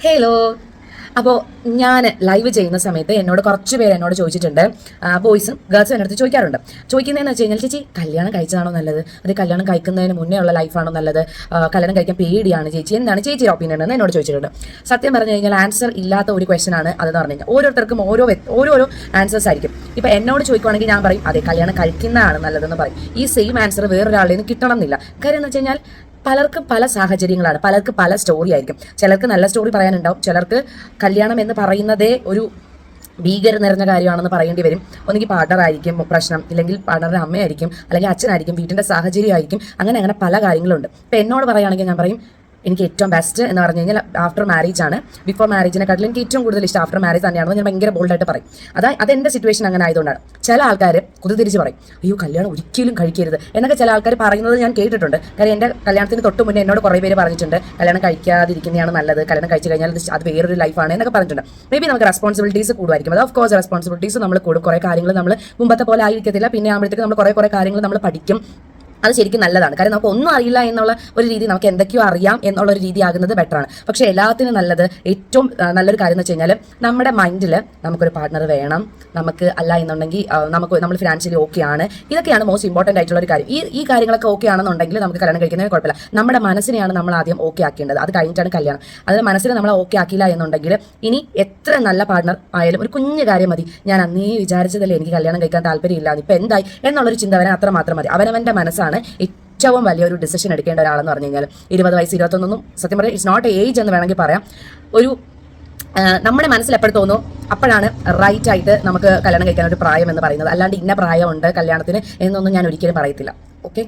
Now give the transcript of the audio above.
Hello. അപ്പോൾ ഞാൻ live ചെയ്യുന്ന സമയത്ത് എന്നോട് കുറച്ച് പേര് എന്നോട് ചോദിച്ചിട്ടുണ്ട്, ബോയ്സും ഗേൾസും എൻ്റെ അടുത്ത് ചോദിക്കാറുണ്ട്. ചോദിക്കുന്നതെന്ന് വെച്ച് കഴിഞ്ഞാൽ, ചേച്ചി കല്യാണം കഴിച്ചതാണോ നല്ലത്, അത് കല്യാണം കഴിക്കുന്നതിന് മുന്നേ ഉള്ള ലൈഫാണോ നല്ലത്, കല്യാണം കഴിക്കാൻ പേടിയാണ് ചേച്ചി, എന്താണ് ചേച്ചിയുടെ ഒപ്പീനിയൻ എന്ന് എന്നോട് ചോദിച്ചിട്ടുണ്ട്. സത്യം പറഞ്ഞു കഴിഞ്ഞാൽ ആൻസർ ഇല്ലാത്ത ഒരു ക്വസ്റ്റൻ ആണ് അതെന്ന് പറഞ്ഞു കഴിഞ്ഞാൽ. ഓരോരുത്തർക്കും ഓരോരോ ആൻസേഴ്സ് ആയിരിക്കും. ഇപ്പോൾ എന്നോട് ചോദിക്കുവാണെങ്കിൽ ഞാൻ പറയും അതെ കല്യാണം കഴിക്കുന്നതാണ് നല്ലതെന്ന് പറയും. ഈ സെയിം ആൻസർ വേറൊരാളുടെ നിന്ന് കിട്ടണം എന്നില്ല. കാര്യം എന്ന് വെച്ച് കഴിഞ്ഞാൽ പലർക്ക് പല സാഹചര്യങ്ങളാണ്, പലർക്ക് പല സ്റ്റോറി ആയിരിക്കും. ചിലർക്ക് നല്ല സ്റ്റോറി പറയാനുണ്ടാവും, ചിലർക്ക് കല്യാണം എന്ന് പറയുന്നതേ ഒരു ഭീകര നിറഞ്ഞ കാര്യമാണെന്ന് പറയേണ്ടി വരും. ഒന്നുകിൽ പാർട്ണറായിരിക്കും പ്രശ്നം, ഇല്ലെങ്കിൽ പാർട്ണറുടെ അമ്മയായിരിക്കും, അല്ലെങ്കിൽ അച്ഛനായിരിക്കും, വീട്ടിൻ്റെ സാഹചര്യമായിരിക്കും. അങ്ങനെ പല കാര്യങ്ങളുണ്ട്. ഇപ്പം എന്നോട് പറയുകയാണെങ്കിൽ ഞാൻ പറയും എനിക്ക് ഏറ്റവും ബെസ്റ്റ് എന്ന് പറഞ്ഞു കഴിഞ്ഞാൽ ആഫ്റ്റർ മാരേജ് ആണ്. ബിഫോർ മാരേജിനെക്കാട്ടിലും എനിക്ക് ഏറ്റവും കൂടുതൽ ഇഷ്ടം ആഫ്റ്റർ മാരേജ് തന്നെയാണെന്ന് ഞാൻ ഭയങ്കര ബോൾഡായിട്ട് പറയും. അതെൻ്റെ സിറ്റുവേഷൻ അങ്ങനെ ആയതുകൊണ്ടാണ്. ചില ആൾക്കാർ കുതിരിച്ച് പറയും അയ്യോ കല്യാണം ഒരിക്കലും കഴിക്കരുത് എന്നൊക്കെ ചില ആൾക്കാർ പറയുന്നത് ഞാൻ കേട്ടിട്ടുണ്ട്. കാര്യം എൻ്റെ കല്യാണത്തിന് തൊട്ട് മുന്നേ എന്നോട് കുറേ പേര് പറഞ്ഞിട്ടുണ്ട് കല്യാണം കഴിക്കാതിരിക്കുന്നതാണ് നല്ലത്, കല്യാണം കഴിച്ച് കഴിഞ്ഞാൽ അത് വേറൊരു ലൈഫാണ് എന്നൊക്കെ പറഞ്ഞിട്ടുണ്ട്. മേ ബി നമുക്ക് റെസ്പോൺസിബിലിറ്റീസ് കൂടുമായിരിക്കും. അത് ഓഫ് കോഴ്സ് റെസ്പോൺസിബിലിറ്റീസ് നമ്മൾ കൂടും. കുറേ കാര്യങ്ങൾ നമ്മൾ മുമ്പത്തെ പോലെ ആയിരിക്കത്തില്ല. പിന്നെ ആകുമ്പോഴത്തേക്ക് നമ്മൾ കുറേ കാര്യങ്ങൾ നമ്മൾ പഠിക്കും. അത് ശരിക്കും നല്ലതാണ്. കാരണം നമുക്ക് ഒന്നും അറിയില്ല എന്നുള്ള ഒരു രീതി, നമുക്ക് എന്തൊക്കെയോ അറിയാം എന്നുള്ള ഒരു രീതി ആകുന്നത് ബെറ്ററാണ്. പക്ഷേ എല്ലാത്തിനും നല്ലത്, ഏറ്റവും നല്ലൊരു കാര്യം എന്ന് വെച്ച് കഴിഞ്ഞാൽ നമ്മുടെ മൈൻഡിൽ നമുക്കൊരു പാർട്ണർ വേണം, നമുക്ക് അല്ല എന്നുണ്ടെങ്കിൽ നമ്മൾ ഫിനാൻഷ്യലി ഓക്കെ ആണ്. ഇതൊക്കെയാണ് മോസ്റ്റ് ഇമ്പോർട്ടൻ്റ് ആയിട്ടുള്ള ഒരു കാര്യം. ഈ കാര്യങ്ങളൊക്കെ ഓക്കെ ആണെന്നുണ്ടെങ്കിൽ നമുക്ക് കല്യാണം കഴിക്കുന്നതിന് കുഴപ്പമില്ല. നമ്മുടെ മനസ്സിനെയാണ് നമ്മൾ ആദ്യം ഓക്കെ ആക്കേണ്ടത്, അത് കഴിഞ്ഞിട്ടാണ് കല്യാണം. അതിന് മനസ്സിനെ നമ്മൾ ഓക്കെ ആക്കിയില്ല എന്നുണ്ടെങ്കിൽ ഇനി എത്ര നല്ല പാർട്ണർ ആയാലും ഒരു കുഞ്ഞു കാര്യം മതി, ഞാൻ അന്നേ വിചാരിച്ചതല്ലേ എനിക്ക് കല്യാണം കഴിക്കാൻ താല്പര്യമില്ല, ഇപ്പം എന്തായി എന്നുള്ളൊരു ചിന്ത വരാൻ അത്രമാത്രം മതി. അവനവൻ്റെ മനസ്സാണ് ഏറ്റവും വലിയൊരു ഡിസിഷൻ എടുക്കേണ്ട ഒരാളെന്ന് പറഞ്ഞു കഴിഞ്ഞാൽ. 20 വയസ്സ് 21 സത്യം പറയാം ഇറ്റ്സ് നോട്ട് ഏജ് എന്ന് വേണമെങ്കിൽ പറയാം. ഒരു നമ്മുടെ മനസ്സിൽ എപ്പോഴും തോന്നും അപ്പോഴാണ് റൈറ്റ് ആയിട്ട് നമുക്ക് കല്യാണം കഴിക്കാൻ ഒരു പ്രായം എന്ന് പറയുന്നത്. അല്ലാണ്ട് ഇന്ന പ്രായമുണ്ട് കല്യാണത്തിന് എന്നൊന്നും ഞാൻ ഒരിക്കലും പറയത്തില്ല. ഓക്കെ.